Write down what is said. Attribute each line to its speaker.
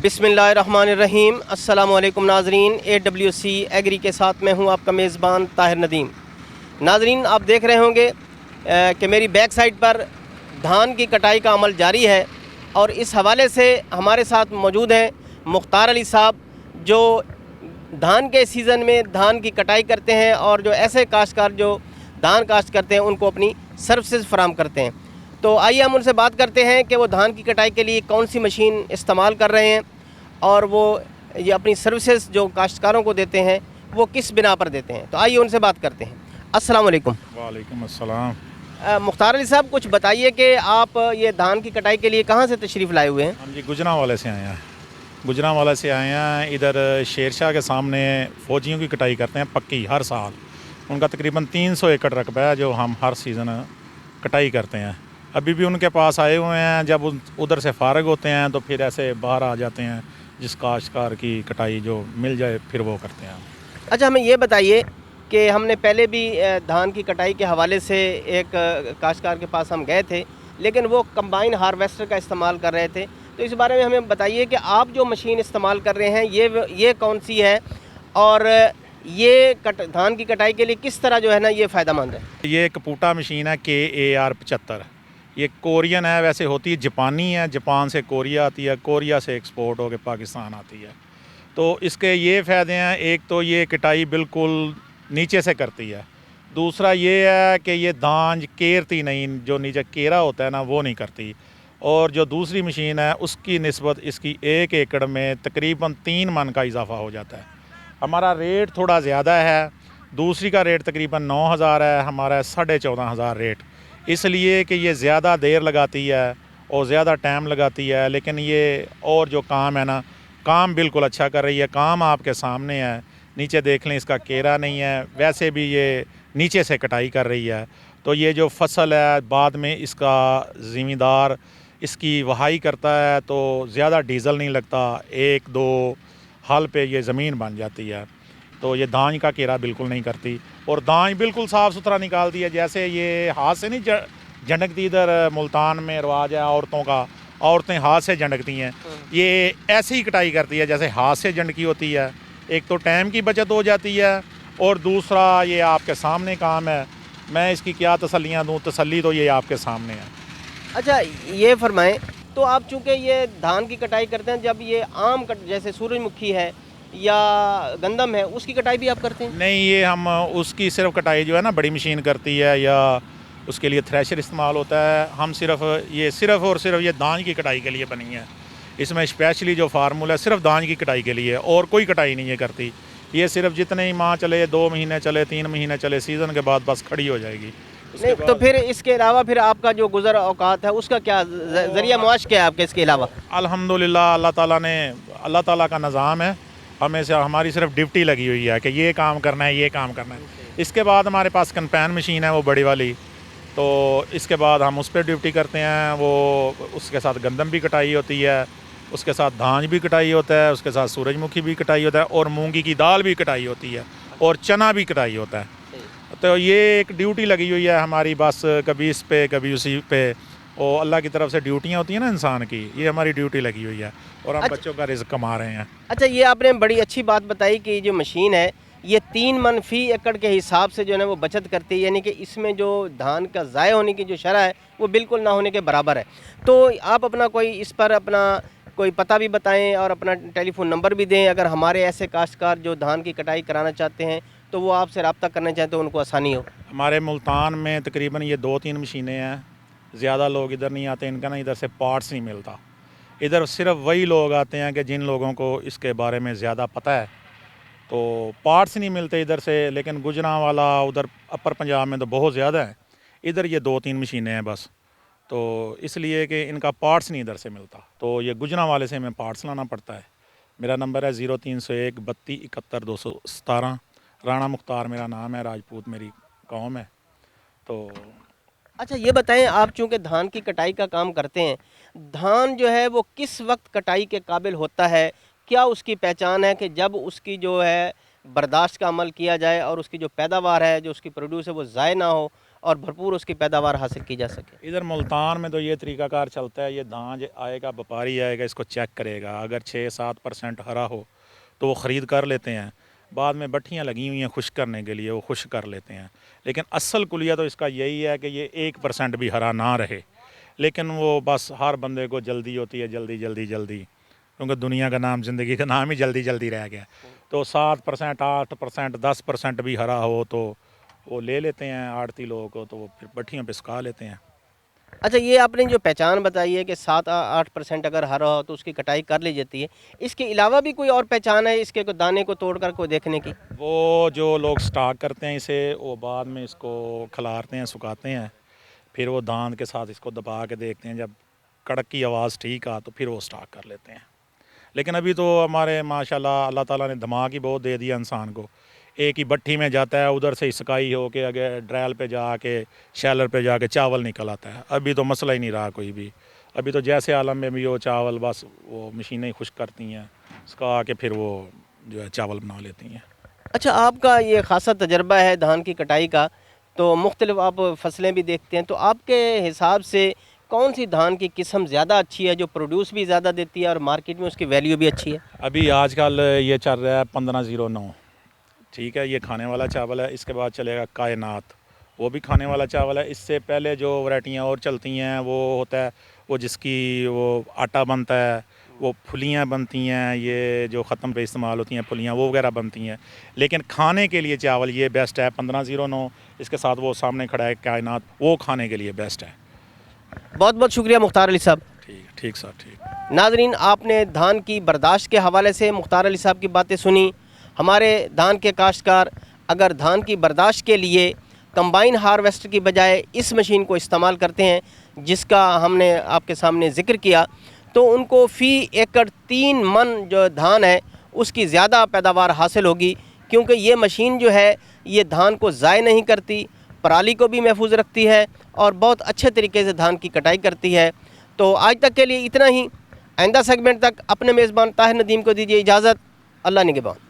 Speaker 1: बिस्मिल्लाहिर्रहमानिर्रहीम। अस्सलाम वालेकुम नाजरीन, AWC एग्री के साथ मैं हूं आपका मेज़बान ताहिर नदीम। नाजरीन, आप देख रहे होंगे कि मेरी बैक साइड पर धान की कटाई का अमल जारी है और इस हवाले से हमारे साथ मौजूद हैं मुख्तार अली साहब, जो धान के सीज़न में धान की कटाई करते हैं और जो ऐसे काश्तकार जो धान काश्त करते हैं उनको अपनी सर्विसेज फराहम करते हैं। तो आइए हम उनसे बात करते हैं कि वो धान की कटाई के लिए कौन सी मशीन इस्तेमाल कर रहे हैं और वो ये अपनी सर्विसेज जो काश्तकारों को देते हैं वो किस बिना पर देते हैं। तो आइए उनसे बात करते हैं। अस्सलाम वालेकुम।
Speaker 2: वालेकुम अस्सलाम।
Speaker 1: मुख्तार अली साहब, कुछ बताइए कि आप ये धान की कटाई के लिए कहाँ से तशरीफ़ लाए हुए हैं?
Speaker 2: हम जी गुजरांवाले से आए हैं। गुजरांवाला से आए हैं। इधर शेरशाह के सामने फ़ौजियों की कटाई करते हैं पक्की हर साल। उनका तकरीबन 300 एकड़ रकबा है जो हम हर सीज़न कटाई करते हैं। अभी भी उनके पास आए हुए हैं। जब उधर से फारग होते हैं तो फिर ऐसे बाहर आ जाते हैं, जिस काश्तकार की कटाई जो मिल जाए फिर वो करते हैं।
Speaker 1: अच्छा, हमें ये बताइए कि हमने पहले भी धान की कटाई के हवाले से एक काश्तकार के पास हम गए थे, लेकिन वो कंबाइन हार्वेस्टर का इस्तेमाल कर रहे थे। तो इस बारे में हमें बताइए कि आप जो मशीन इस्तेमाल कर रहे हैं ये कौन सी है और ये धान की कटाई के लिए किस तरह जो है ना ये फ़ायदेमंद है?
Speaker 2: ये एक कपूटा मशीन है KAR 75। ये कोरियन है, वैसे होती है जापानी है। जापान से कोरिया आती है, कोरिया से एक्सपोर्ट होकर पाकिस्तान आती है। तो इसके ये फ़ायदे हैं, एक तो ये कटाई बिल्कुल नीचे से करती है। दूसरा ये है कि ये दांज केरती नहीं, जो नीचे केरा होता है ना वो नहीं करती। और जो दूसरी मशीन है उसकी निस्बत इसकी 1 एकड़ में तकरीबन 3 मन का इजाफा हो जाता है। हमारा रेट थोड़ा ज़्यादा है, दूसरी का रेट तकरीबन 9,000 है, हमारा 14,500 रेट, इसलिए कि ये ज़्यादा देर लगाती है और ज़्यादा टाइम लगाती है। लेकिन ये और जो काम है ना, काम बिल्कुल अच्छा कर रही है। काम आपके सामने है, नीचे देख लें, इसका केरा नहीं है, वैसे भी ये नीचे से कटाई कर रही है। तो ये जो फसल है बाद में इसका ज़िम्मेदार इसकी वहाई करता है तो ज़्यादा डीज़ल नहीं लगता, 1-2 हल पे ये ज़मीन बन जाती है। तो ये दांज का केरा बिल्कुल नहीं करती और दांज बिल्कुल साफ़ सुथरा निकालती है। जैसे ये हाथ से नहीं झंडकती, इधर मुल्तान में रिवाज है औरतों का, औरतें हाथ से झंडकती हैं, ये ऐसे ही कटाई करती है जैसे हाथ से झंडकी होती है। एक तो टाइम की बचत हो जाती है और दूसरा ये आपके सामने काम है। मैं इसकी क्या तसल्लियाँ दूँ, तसल्ली तो ये आपके सामने है।
Speaker 1: अच्छा, ये फरमाएं, तो आप चूँकि ये धान की कटाई करते हैं, जब ये आम जैसे सूरजमुखी है या गंदम है उसकी कटाई भी आप करते हैं?
Speaker 2: नहीं, ये हम उसकी सिर्फ कटाई जो है ना बड़ी मशीन करती है या उसके लिए थ्रेशर इस्तेमाल होता है। हम सिर्फ और सिर्फ ये दांज की कटाई के लिए बनी है। इसमें स्पेशली जो फार्मूला है सिर्फ दांज की कटाई के लिए, और कोई कटाई नहीं है करती। ये सिर्फ जितने ही माह चले, 2 महीने चले, 3 महीने चले, सीज़न के बाद बस खड़ी हो जाएगी।
Speaker 1: नहीं, तो फिर इसके अलावा फिर आपका जो गुज़र औकात है उसका क्या ज़रिया मुआश क्या है आपके इसके अलावा?
Speaker 2: अल्हम्दुलिल्लाह अल्लाह ताला का निज़ाम है। हमें से हमारी सिर्फ ड्यूटी लगी हुई है कि ये काम करना है, ये काम करना है। इसके बाद हमारे पास कंपेन मशीन है वो बड़ी वाली, तो इसके बाद हम उस पर ड्यूटी करते हैं। वो उसके साथ गंदम भी कटाई होती है, उसके साथ धान भी कटाई होता है, उसके साथ सूरजमुखी भी कटाई होता है और मूंगी की दाल भी कटाई होती है और चना भी कटाई होता है। तो ये एक ड्यूटी लगी हुई है हमारी, बस कभी इस पे कभी उसी पे। और अल्लाह की तरफ से ड्यूटियाँ होती हैं ना इंसान की, ये हमारी ड्यूटी लगी हुई है और हम बच्चों का रिज़्क़ कमा रहे हैं।
Speaker 1: अच्छा, ये आपने बड़ी अच्छी बात बताई कि जो मशीन है ये 3 मन फ़ी एकड़ के हिसाब से जो है ना वो बचत करती है, यानी कि इसमें जो धान का ज़ाय होने की जो शरह है वो बिल्कुल ना होने के बराबर है। तो आप अपना कोई इस पर अपना कोई पता भी बताएं और अपना टेलीफोन नंबर भी दें, अगर हमारे ऐसे काश्तकार जो धान की कटाई कराना चाहते हैं तो वो आपसे रब्ता करना चाहते हैं, उनको आसानी हो।
Speaker 2: हमारे मुल्तान में तकरीबन ये 2-3 मशीनें हैं। ज़्यादा लोग इधर नहीं आते, इनका ना इधर से पार्ट्स नहीं मिलता। इधर सिर्फ वही लोग आते हैं कि जिन लोगों को इसके बारे में ज़्यादा पता है, तो पार्ट्स नहीं मिलते इधर से। लेकिन गुजरांवाला उधर अपर पंजाब में तो बहुत ज़्यादा है, इधर ये 2-3 मशीनें हैं बस। तो इसलिए कि इनका पार्ट्स नहीं इधर से मिलता, तो ये गुजरांवाले से हमें पार्ट्स लाना पड़ता है। मेरा नंबर है 0301 32 71 217। राणा मुख्तार मेरा नाम है, राजपूत मेरी कौम है। तो
Speaker 1: अच्छा, ये बताएं, आप चूँकि धान की कटाई का काम करते हैं, धान जो है वो किस वक्त कटाई के काबिल होता है? क्या उसकी पहचान है कि जब उसकी जो है बर्दाश्त का अमल किया जाए और उसकी जो पैदावार है, जो उसकी प्रोड्यूस है वो ज़ाय ना हो اور بھرپور اس کی پیداوار حاصل کی جا سکے؟
Speaker 2: ادھر ملتان میں تو یہ طریقہ کار چلتا ہے، یہ دھان آئے گا، व्यापारी آئے گا، اس کو چیک کرے گا، اگر 6-7% ہرا ہو تو وہ خرید کر لیتے ہیں، بعد میں بٹھیاں لگی ہوئی ہیں خشک کرنے کے لیے، وہ خشک کر لیتے ہیں، لیکن اصل کلیہ تو اس کا یہی ہے کہ یہ 1% بھی ہرا نہ رہے، لیکن وہ بس ہر بندے کو جلدی ہوتی ہے، جلدی، کیونکہ دنیا کا نام، زندگی کا نام ہی جلدی رہ گیا، تو 7%، 8%، 10% بھی ہرا ہو تو وہ لے لیتے ہیں آڑتی لوگوں کو، تو وہ پھر بٹھیوں پہ سکھا لیتے ہیں۔
Speaker 1: اچھا، یہ آپ نے جو پہچان بتائی ہے کہ 7-8% اگر ہرا ہو تو اس کی کٹائی کر لی جاتی ہے، اس کے علاوہ بھی کوئی اور پہچان ہے اس کے دانے کو توڑ کر کوئی دیکھنے کی؟
Speaker 2: وہ جو لوگ سٹاک کرتے ہیں اسے، وہ بعد میں اس کو کھلارتے ہیں، سکھاتے ہیں، پھر وہ داند کے ساتھ اس کو دبا کے دیکھتے ہیں، جب کڑک کی آواز ٹھیک آ تو پھر وہ سٹاک کر لیتے ہیں۔ لیکن ابھی تو ہمارے ماشاءاللہ اللہ تعالیٰ نے دماغ ہی بہت دے دیا انسان کو، ایک ہی بٹھی میں جاتا ہے، ادھر سے سکائی ہو کے اگر ڈرائل پہ جا کے، شیلر پہ جا کے چاول نکل آتا ہے۔ ابھی تو مسئلہ ہی نہیں رہا کوئی بھی، ابھی تو جیسے عالم میں بھی وہ چاول بس وہ مشینیں خشک کرتی ہیں، سکھا کے پھر وہ جو ہے چاول بنا لیتی ہیں۔
Speaker 1: اچھا، آپ کا یہ خاصا تجربہ ہے دھان کی کٹائی کا، تو مختلف آپ فصلیں بھی دیکھتے ہیں، تو آپ کے حساب سے کون سی دھان کی قسم زیادہ اچھی ہے جو پروڈیوس بھی زیادہ دیتی ہے اور مارکیٹ میں اس کی ویلیو بھی اچھی ہے؟
Speaker 2: ابھی آج کل یہ چل رہا ہے 1509، ٹھیک ہے، یہ کھانے والا چاول ہے، اس کے بعد چلے گا کائنات، وہ بھی کھانے والا چاول ہے۔ اس سے پہلے جو ورائٹیاں اور چلتی ہیں وہ ہوتا ہے وہ جس کی وہ آٹا بنتا ہے، وہ پھلیاں بنتی ہیں، یہ جو ختم پہ استعمال ہوتی ہیں پھلیاں، وہ وغیرہ بنتی ہیں، لیکن کھانے کے لیے چاول یہ بیسٹ ہے 1509، اس کے ساتھ وہ سامنے کھڑا ہے کائنات، وہ کھانے کے لیے بیسٹ ہے۔
Speaker 1: بہت بہت شکریہ مختار علی صاحب۔
Speaker 2: ٹھیک سر، ٹھیک۔
Speaker 1: ناظرین، آپ نے دھان کی برداشت کے حوالے سے مختار علی صاحب کی باتیں سنی۔ ہمارے دھان کے کاشتکار اگر دھان کی برداشت کے لیے کمبائن ہارویسٹر کی بجائے اس مشین کو استعمال کرتے ہیں جس کا ہم نے آپ کے سامنے ذکر کیا، تو ان کو فی ایکڑ 3 من جو دھان ہے اس کی زیادہ پیداوار حاصل ہوگی، کیونکہ یہ مشین جو ہے یہ دھان کو ضائع نہیں کرتی، پرالی کو بھی محفوظ رکھتی ہے اور بہت اچھے طریقے سے دھان کی کٹائی کرتی ہے۔ تو آج تک کے لیے اتنا ہی، آئندہ سیگمنٹ تک اپنے میزبان طاہر ندیم کو دیجیے اجازت۔ اللہ نگہبان۔